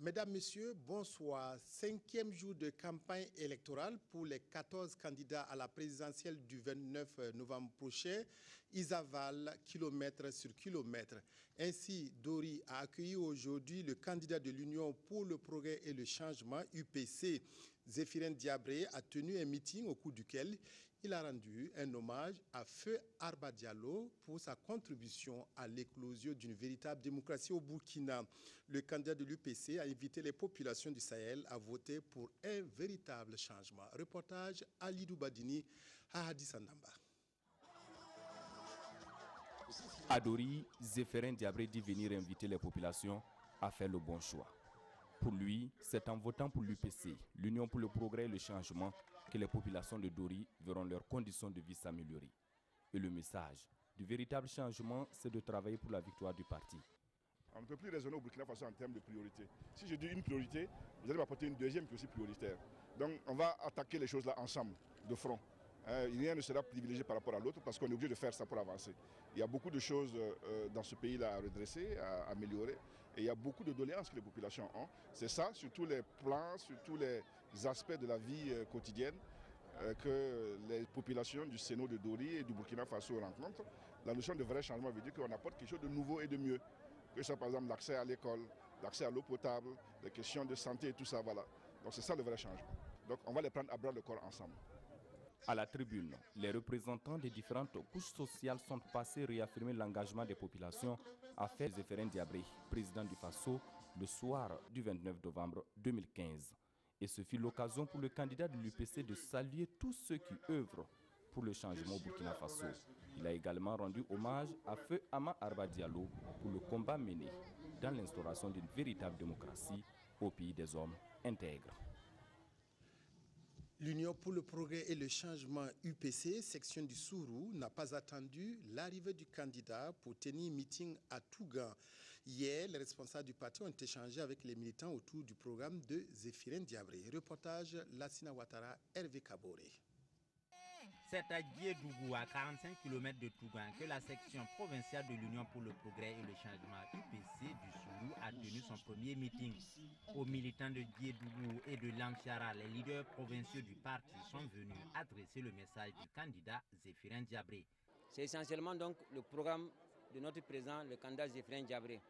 Mesdames, Messieurs, bonsoir. 5e jour de campagne électorale pour les 14 candidats à la présidentielle du 29 novembre prochain. Ils avalent kilomètre sur kilomètre. Ainsi, Dori a accueilli aujourd'hui le candidat de l'Union pour le progrès et le changement, UPC. Zéphirin Diabré a tenu un meeting au cours duquel il a rendu un hommage à Feu Arba Diallo pour sa contribution à l'éclosion d'une véritable démocratie au Burkina. Le candidat de l'UPC a invité les populations du Sahel à voter pour un véritable changement. Reportage Alidou Badini à Hadis Andamba. À Dori, Zéphirin Diabré dit venir inviter les populations à faire le bon choix. Pour lui, c'est en votant pour l'UPC, l'Union pour le progrès et le changement, que les populations de Dori verront leurs conditions de vie s'améliorer. Et le message du véritable changement, c'est de travailler pour la victoire du parti. On ne peut plus raisonner au Burkina Faso en termes de priorité. Si je dis une priorité, vous allez m'apporter une deuxième qui est aussi prioritaire. Donc on va attaquer les choses là ensemble, de front. Rien ne sera privilégié par rapport à l'autre parce qu'on est obligé de faire ça pour avancer. Il y a beaucoup de choses dans ce pays-là à redresser, à améliorer. Et il y a beaucoup de doléances que les populations ont. C'est ça, sur tous les plans, sur tous les aspects de la vie quotidienne, que les populations du Sénat de Dori et du Burkina Faso rencontrent. La notion de vrai changement veut dire qu'on apporte quelque chose de nouveau et de mieux. Que ce soit par exemple l'accès à l'école, l'accès à l'eau potable, les questions de santé et tout ça, voilà. Donc c'est ça le vrai changement. Donc on va les prendre à bras le corps ensemble. À la tribune, les représentants des différentes couches sociales sont passés réaffirmer l'engagement des populations à faire Zéphirin Diabré, président du Faso, le soir du 29 novembre 2015. Et ce fut l'occasion pour le candidat de l'UPC de saluer tous ceux qui œuvrent pour le changement au Burkina Faso. Il a également rendu hommage à Feu Ama Arba Diallo pour le combat mené dans l'instauration d'une véritable démocratie au pays des hommes intègres. L'Union pour le progrès et le changement UPC, section du Sourou, n'a pas attendu l'arrivée du candidat pour tenir un meeting à Tougan. Hier, les responsables du parti ont échangé avec les militants autour du programme de Zéphirin Diabré. Reportage Lassina Ouattara, Hervé Kaboré. C'est à Diedougou, à 45 km de Tougan, que la section provinciale de l'Union pour le progrès et le changement UPC du Sourou a tenu son premier meeting. Aux militants de Diedougou et de Lamchara, les leaders provinciaux du parti sont venus adresser le message du candidat Zéphirin Diabré. C'est essentiellement donc le programme de notre président, le candidat Zéphirin Diabré.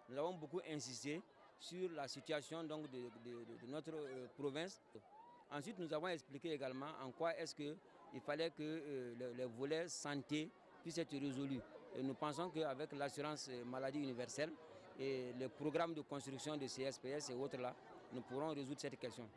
Nous avons beaucoup insisté sur la situation donc de notre province. Ensuite, nous avons expliqué également en quoi est-ce qu'il fallait que le volet santé puisse être résolu. Et nous pensons qu'avec l'assurance maladie universelle et le programme de construction de CSPS et autres là, nous pourrons résoudre cette question.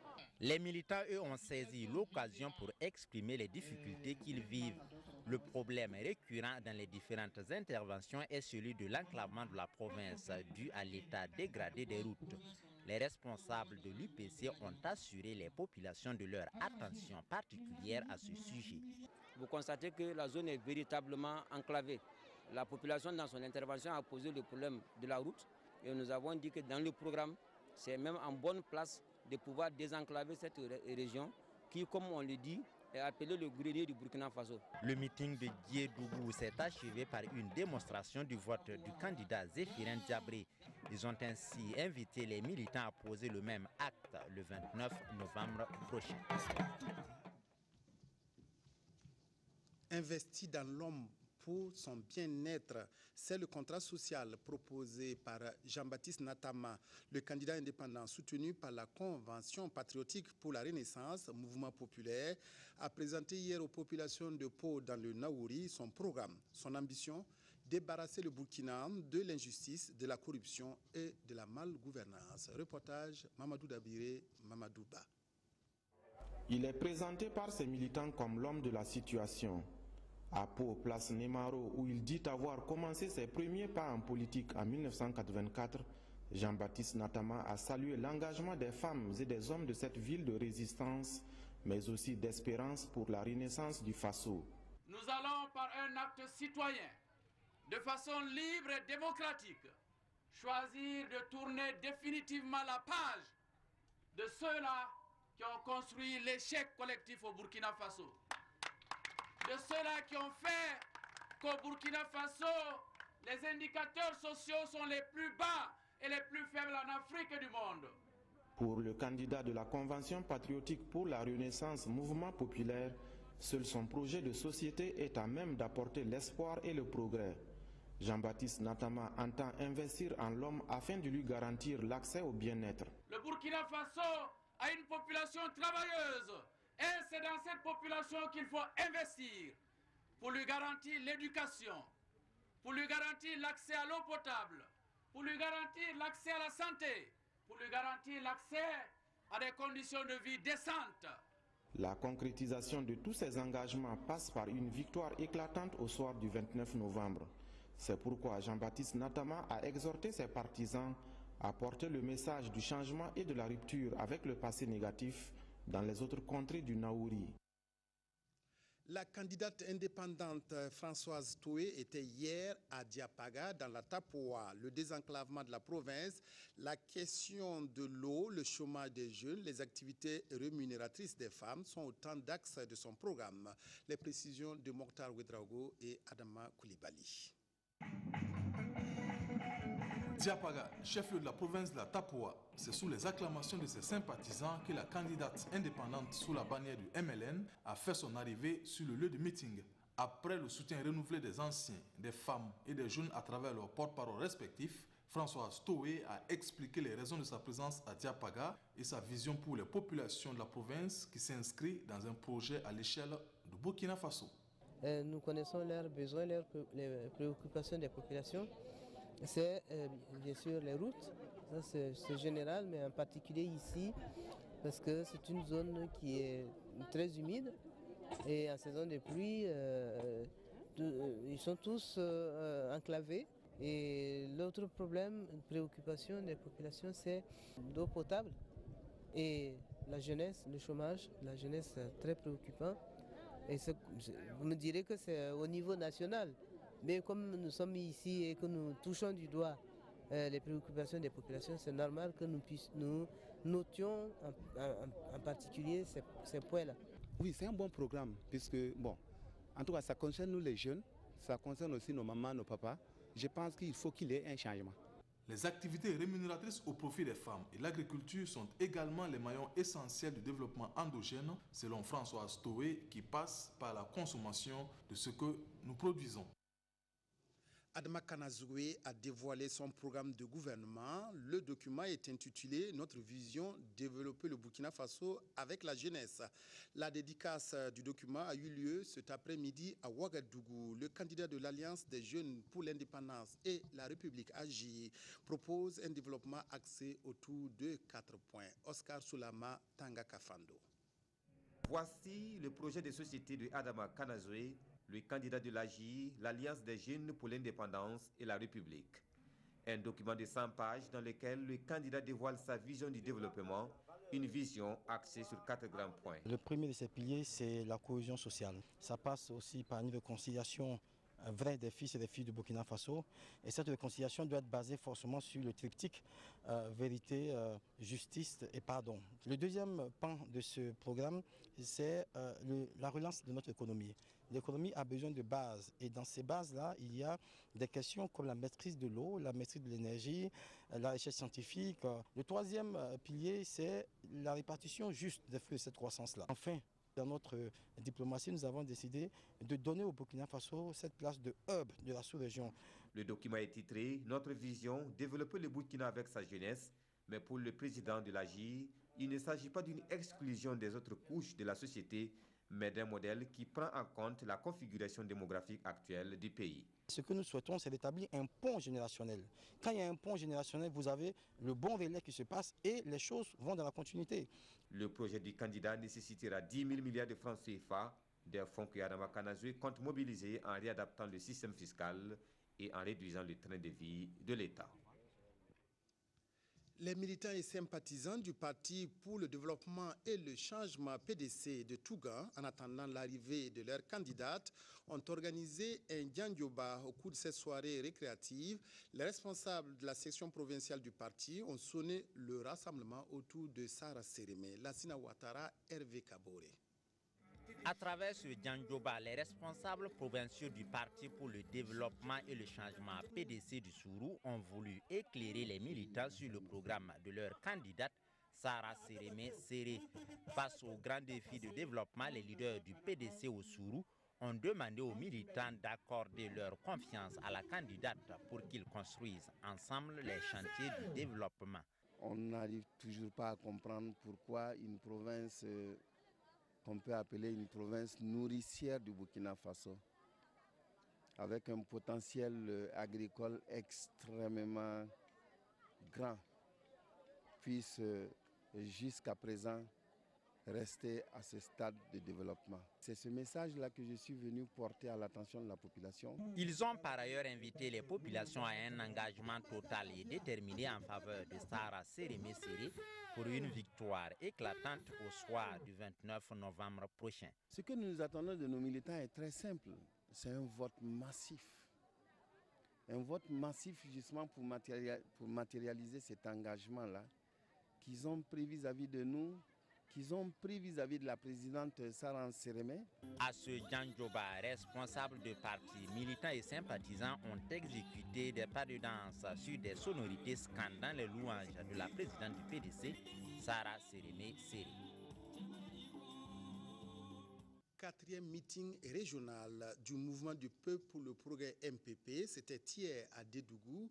Les militants, eux, ont saisi l'occasion pour exprimer les difficultés qu'ils vivent. Le problème récurrent dans les différentes interventions est celui de l'enclavement de la province dû à l'état dégradé des routes. Les responsables de l'UPC ont assuré les populations de leur attention particulière à ce sujet. Vous constatez que la zone est véritablement enclavée. La population dans son intervention a posé le problème de la route et nous avons dit que dans le programme, c'est même en bonne place de pouvoir désenclaver cette région qui, comme on le dit, est appelée le grenier du Burkina Faso. Le meeting de Diedougou s'est achevé par une démonstration du vote du candidat Zéphirin Diabré. Ils ont ainsi invité les militants à poser le même acte le 29 novembre prochain. Investi dans l'homme pour son bien-être, c'est le contrat social proposé par Jean-Baptiste Natama, le candidat indépendant soutenu par la Convention patriotique pour la Renaissance, mouvement populaire, a présenté hier aux populations de Pau dans le Naouri son programme. Son ambition, débarrasser le Burkina de l'injustice, de la corruption et de la malgouvernance. Reportage Mamadou Dabiré, Mamadou Ba. Il est présenté par ses militants comme l'homme de la situation. À Pau, place Nemaro, où il dit avoir commencé ses premiers pas en politique en 1984, Jean-Baptiste Natama a salué l'engagement des femmes et des hommes de cette ville de résistance, mais aussi d'espérance pour la renaissance du Faso. Nous allons par un acte citoyen, de façon libre et démocratique, choisir de tourner définitivement la page de ceux-là qui ont construit l'échec collectif au Burkina Faso. De ceux-là qui ont fait qu'au Burkina Faso, les indicateurs sociaux sont les plus bas et les plus faibles en Afrique du monde. Pour le candidat de la Convention patriotique pour la Renaissance Mouvement populaire, seul son projet de société est à même d'apporter l'espoir et le progrès. Jean-Baptiste Natama entend investir en l'homme afin de lui garantir l'accès au bien-être. Le Burkina Faso a une population travailleuse et c'est dans cette population qu'il faut investir pour lui garantir l'éducation, pour lui garantir l'accès à l'eau potable, pour lui garantir l'accès à la santé, pour lui garantir l'accès à des conditions de vie décentes. La concrétisation de tous ces engagements passe par une victoire éclatante au soir du 29 novembre. C'est pourquoi Jean-Baptiste Natama a exhorté ses partisans à porter le message du changement et de la rupture avec le passé négatif dans les autres contrées du Naouri. La candidate indépendante Françoise Toé était hier à Diapaga, dans la Tapoa. Le désenclavement de la province, la question de l'eau, le chômage des jeunes, les activités rémunératrices des femmes sont autant d'axes de son programme. Les précisions de Mokhtar Ouedraogo et Adama Koulibaly. Diapaga, chef-lieu de la province de la Tapoa, c'est sous les acclamations de ses sympathisants que la candidate indépendante sous la bannière du MLN a fait son arrivée sur le lieu de meeting. Après le soutien renouvelé des anciens, des femmes et des jeunes à travers leurs porte-parole respectifs, Françoise Toé a expliqué les raisons de sa présence à Diapaga et sa vision pour les populations de la province qui s'inscrit dans un projet à l'échelle du Burkina Faso. Nous connaissons leurs besoins, les préoccupations des populations. C'est bien sûr les routes, ça c'est général, mais en particulier ici, parce que c'est une zone qui est très humide et en saison de pluie, ils sont tous enclavés. Et l'autre problème, préoccupation des populations, c'est l'eau potable et la jeunesse, le chômage. La jeunesse est très préoccupant. Et vous me direz que c'est au niveau national. Mais comme nous sommes ici et que nous touchons du doigt les préoccupations des populations, c'est normal que nous notions en particulier ces points-là. Oui, c'est un bon programme, puisque, bon, en tout cas, ça concerne nous les jeunes, ça concerne aussi nos mamans, nos papas. Je pense qu'il faut qu'il y ait un changement. Les activités rémunératrices au profit des femmes et l'agriculture sont également les maillons essentiels du développement endogène, selon Françoise Toé, qui passe par la consommation de ce que nous produisons. Adama Kanazoué a dévoilé son programme de gouvernement. Le document est intitulé « Notre vision, développer le Burkina Faso avec la jeunesse ». La dédicace du document a eu lieu cet après-midi à Ouagadougou. Le candidat de l'Alliance des jeunes pour l'indépendance et la République AJ propose un développement axé autour de 4 points. Oscar Soulama Tangakafando. Voici le projet de société de Adama Kanazoué, le candidat de l'AJ, l'Alliance des jeunes pour l'indépendance et la République. Un document de 100 pages dans lequel le candidat dévoile sa vision du développement, une vision axée sur 4 grands points. Le premier de ces piliers, c'est la cohésion sociale. Ça passe aussi par une réconciliation vraie des fils et des filles du Burkina Faso. Et cette réconciliation doit être basée forcément sur le triptyque vérité, justice et pardon. Le deuxième pan de ce programme, c'est la relance de notre économie. L'économie a besoin de bases et dans ces bases-là, il y a des questions comme la maîtrise de l'eau, la maîtrise de l'énergie, la recherche scientifique. Le troisième pilier, c'est la répartition juste des fruits de cette croissance-là. Enfin, dans notre diplomatie, nous avons décidé de donner au Burkina Faso cette place de hub de la sous-région. Le document est titré « Notre vision, développer le Burkina avec sa jeunesse ». Mais pour le président de l'AJ, il ne s'agit pas d'une exclusion des autres couches de la société, mais d'un modèle qui prend en compte la configuration démographique actuelle du pays. Ce que nous souhaitons, c'est d'établir un pont générationnel. Quand il y a un pont générationnel, vous avez le bon relais qui se passe et les choses vont dans la continuité. Le projet du candidat nécessitera 10 000 milliards de francs CFA, des fonds que Adama Kanazoué compte mobiliser en réadaptant le système fiscal et en réduisant le train de vie de l'État. Les militants et sympathisants du Parti pour le développement et le changement PDC de Touga, en attendant l'arrivée de leur candidate, ont organisé un djandjoba au cours de cette soirée récréative. Les responsables de la section provinciale du parti ont sonné le rassemblement autour de Sarah Sérémé, Lassina Ouattara, Hervé Kaboré. À travers ce djandjoba, les responsables provinciaux du Parti pour le développement et le changement PDC du Sourou ont voulu éclairer les militants sur le programme de leur candidate Sarah Sérémé Séré. Face aux grands défis de développement, les leaders du PDC au Sourou ont demandé aux militants d'accorder leur confiance à la candidate pour qu'ils construisent ensemble les chantiers du développement. On n'arrive toujours pas à comprendre pourquoi une province qu'on peut appeler une province nourricière du Burkina Faso, avec un potentiel agricole extrêmement grand, puisse jusqu'à présent rester à ce stade de développement. C'est ce message-là que je suis venu porter à l'attention de la population. Ils ont par ailleurs invité les populations à un engagement total et déterminé en faveur de Sarah Sérémé Séré pour une victoire éclatante au soir du 29 novembre prochain. Ce que nous attendons de nos militants est très simple. C'est un vote massif. Un vote massif justement pour matérialiser cet engagement-là qu'ils ont pris vis-à-vis de nous, qu'ils ont pris vis-à-vis de la présidente Sarah Sérémé. À ce Djandjoba, responsables de partis, militants et sympathisants ont exécuté des pas de danse sur des sonorités scandant les louanges de la présidente du PDC, Sarah Sérémé Séré. 4e meeting régional du mouvement du peuple pour le progrès MPP, c'était hier à Dédougou.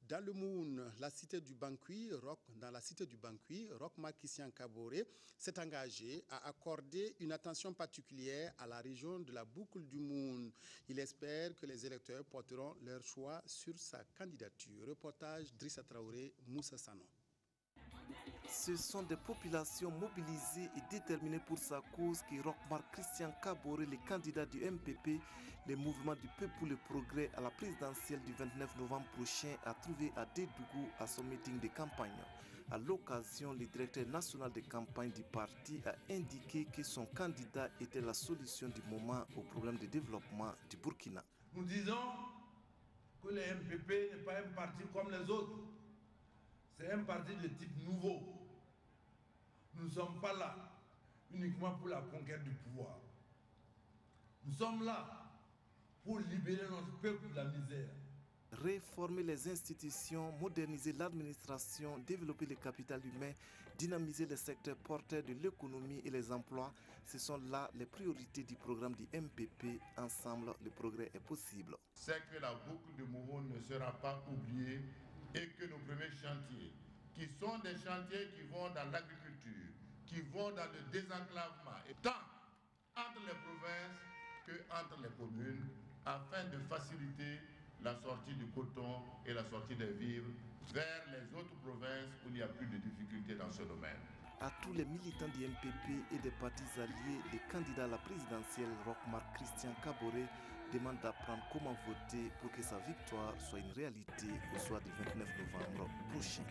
Dans le Moun, la cité du Bankui, dans la cité du Bankui, Roch-Marc Christian Kaboré s'est engagé à accorder une attention particulière à la région de la boucle du Moun. Il espère que les électeurs porteront leur choix sur sa candidature. Reportage Drissa Traoré, Moussa Sano. Ce sont des populations mobilisées et déterminées pour sa cause qui Roch-Marc Christian Kaboré, le candidat du MPP, le mouvement du peuple pour le progrès à la présidentielle du 29 novembre prochain, a trouvé à Dédougou à son meeting de campagne. À l'occasion, le directeur national de campagne du parti a indiqué que son candidat était la solution du moment au problème de développement du Burkina. Nous disons que le MPP n'est pas un parti comme les autres. C'est un parti de type nouveau. Nous ne sommes pas là uniquement pour la conquête du pouvoir. Nous sommes là pour libérer notre peuple de la misère. Réformer les institutions, moderniser l'administration, développer le capital humain, dynamiser les secteurs porteurs de l'économie et les emplois, ce sont là les priorités du programme du MPP. Ensemble, le progrès est possible. C'est que la boucle de Mouhoun ne sera pas oubliée et que nos premiers chantiers, qui sont des chantiers qui vont dans l'agriculture, qui vont dans le désenclavement, et tant entre les provinces que entre les communes, afin de faciliter la sortie du coton et la sortie des vivres vers les autres provinces où il n'y a plus de difficultés dans ce domaine. À tous les militants du MPP et des partis alliés, les candidats à la présidentielle Roch-Marc Christian Kaboré demande d'apprendre comment voter pour que sa victoire soit une réalité au soir du 29 novembre prochain.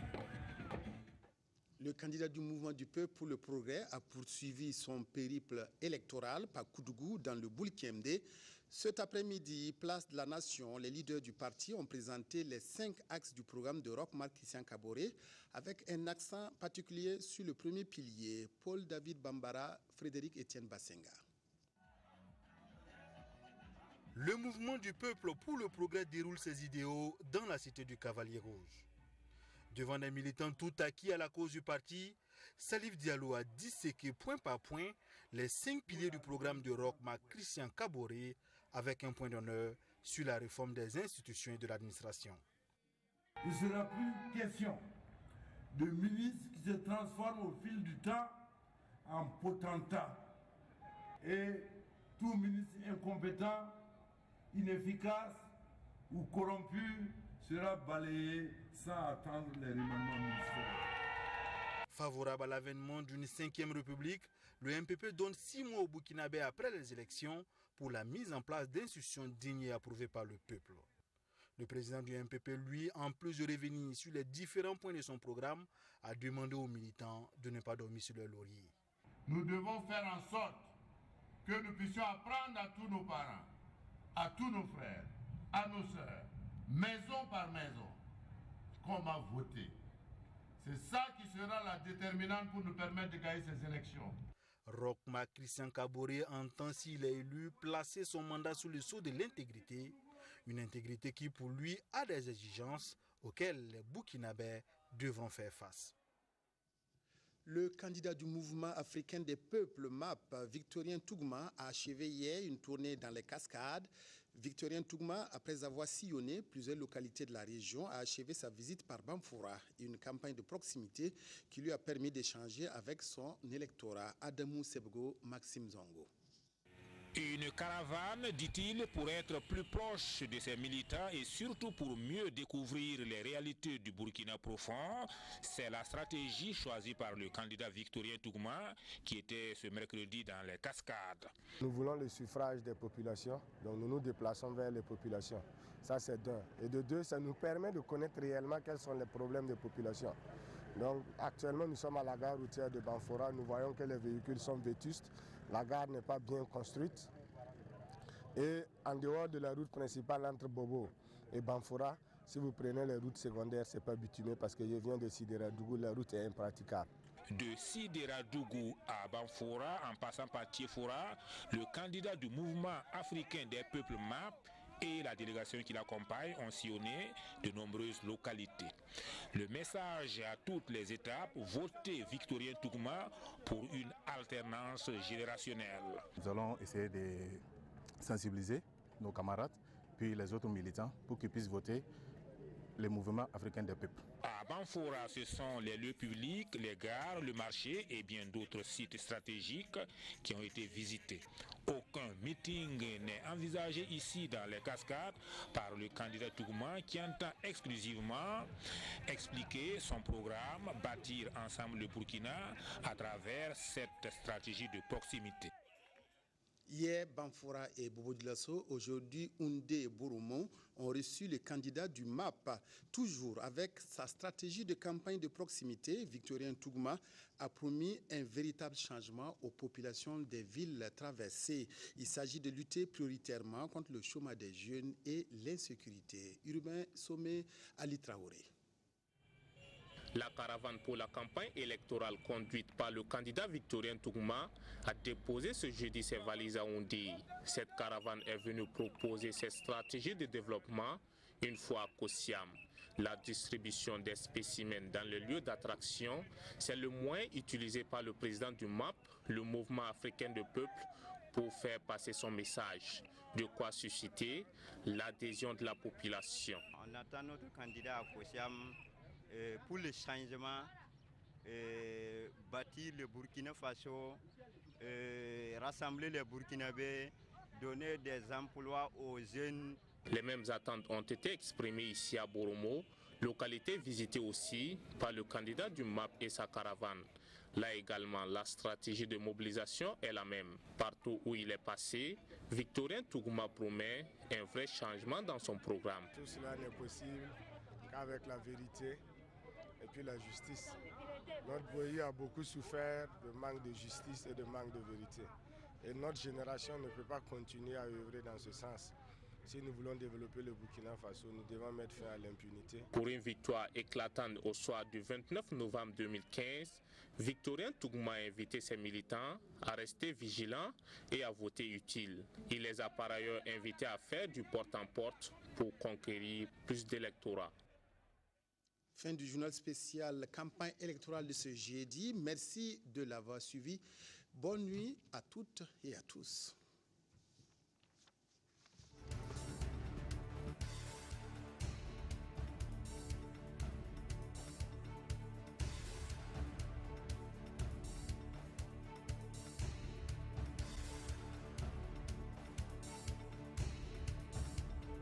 Le candidat du mouvement du peuple pour le progrès a poursuivi son périple électoral par Koudougou dans le Boulkemdé. Cet après-midi, place de la Nation, les leaders du parti ont présenté les 5 axes du programme de Roch-Marc Christian Kaboré avec un accent particulier sur le premier pilier, Paul David Bambara, Frédéric Etienne Bassenga. Le mouvement du peuple pour le progrès déroule ses idéaux dans la cité du Cavalier Rouge. Devant des militants tout acquis à la cause du parti, Salif Diallo a disséqué point par point les 5 piliers du programme de Roch-Marc Christian Kaboré avec un point d'honneur sur la réforme des institutions et de l'administration. Il ne sera plus question de ministres qui se transforment au fil du temps en potentats. Et tout ministre incompétent, inefficace ou corrompu sera balayé sans attendre les remaniements ministériels. Favorable à l'avènement d'une 5e République, le MPP donne 6 mois au Burkinabé après les élections pour la mise en place d'institutions dignes et approuvées par le peuple. Le président du MPP, lui, en plus de revenir sur les différents points de son programme, a demandé aux militants de ne pas dormir sur leur laurier. Nous devons faire en sorte que nous puissions apprendre à tous nos parents, à tous nos frères, à nos sœurs, maison par maison, comment voter. C'est ça qui sera la déterminante pour nous permettre de gagner ces élections. Roch-Marc Christian Kaboré entend, s'il est élu, placer son mandat sous le sceau de l'intégrité, une intégrité qui pour lui a des exigences auxquelles les Burkinabés devront faire face. Le candidat du mouvement africain des peuples MAP, Victorien Tougma, a achevé hier une tournée dans les Cascades. Victorien Tougma, après avoir sillonné plusieurs localités de la région, a achevé sa visite par Bamfoura, une campagne de proximité qui lui a permis d'échanger avec son électorat. Adamou Sebgo, Maxime Zongo. Une caravane, dit-il, pour être plus proche de ses militants et surtout pour mieux découvrir les réalités du Burkina profond. C'est la stratégie choisie par le candidat Victorien Tougma qui était ce mercredi dans les Cascades. Nous voulons le suffrage des populations, donc nous nous déplaçons vers les populations. Ça c'est d'un. Et de deux, ça nous permet de connaître réellement quels sont les problèmes des populations. Donc actuellement nous sommes à la gare routière de Bamfoura, nous voyons que les véhicules sont vétustes. La gare n'est pas bien construite et en dehors de la route principale entre Bobo et Bamfoura, si vous prenez les routes secondaires, ce n'est pas bitumé parce que je viens de Sideradougou, la route est impraticable. De Sideradougou à Bamfoura, en passant par Tiefora, le candidat du mouvement africain des peuples MAP et la délégation qui l'accompagne ont sillonné de nombreuses localités. Le message à toutes les étapes, votez Victorien Tougma pour une alternance générationnelle. Nous allons essayer de sensibiliser nos camarades, puis les autres militants, pour qu'ils puissent voter le mouvement africain des peuples. À Bamfoura, ce sont les lieux publics, les gares, le marché et bien d'autres sites stratégiques qui ont été visités. Aucun meeting n'est envisagé ici dans les Cascades par le candidat Tougma qui entend exclusivement expliquer son programme, bâtir ensemble le Burkina à travers cette stratégie de proximité. Hier, Bamfoura et Bobo Dioulasso, aujourd'hui Oundé et Bouroumon ont reçu les candidats du MAP. Toujours avec sa stratégie de campagne de proximité, Victorien Tougma a promis un véritable changement aux populations des villes traversées. Il s'agit de lutter prioritairement contre le chômage des jeunes et l'insécurité. Urbain Sommet, Ali Traoré. La caravane pour la campagne électorale conduite par le candidat Victorien Tougma a déposé ce jeudi ses valises à Oundi. Cette caravane est venue proposer ses stratégies de développement une fois à Kossiam. La distribution des spécimens dans les lieux d'attraction, c'est le moyen utilisé par le président du MAP, le mouvement africain de peuple, pour faire passer son message. De quoi susciter l'adhésion de la population. On attend notre candidat à Kossiam pour le changement, bâtir le Burkina Faso, rassembler les Burkinabés, donner des emplois aux jeunes. Les mêmes attentes ont été exprimées ici à Boromo, localité visitée aussi par le candidat du MAP et sa caravane. Là également, la stratégie de mobilisation est la même. Partout où il est passé, Victorien Tougma promet un vrai changement dans son programme. Tout cela n'est possible qu'avec la vérité et puis la justice. Notre pays a beaucoup souffert de manque de justice et de manque de vérité. Et notre génération ne peut pas continuer à œuvrer dans ce sens. Si nous voulons développer le Burkina Faso, nous devons mettre fin à l'impunité. Pour une victoire éclatante au soir du 29 novembre 2015, Victorien Tougma a invité ses militants à rester vigilants et à voter utile. Il les a par ailleurs invités à faire du porte-en-porte pour conquérir plus d'électorats. Fin du journal spécial campagne électorale de ce jeudi. Merci de l'avoir suivi. Bonne nuit à toutes et à tous.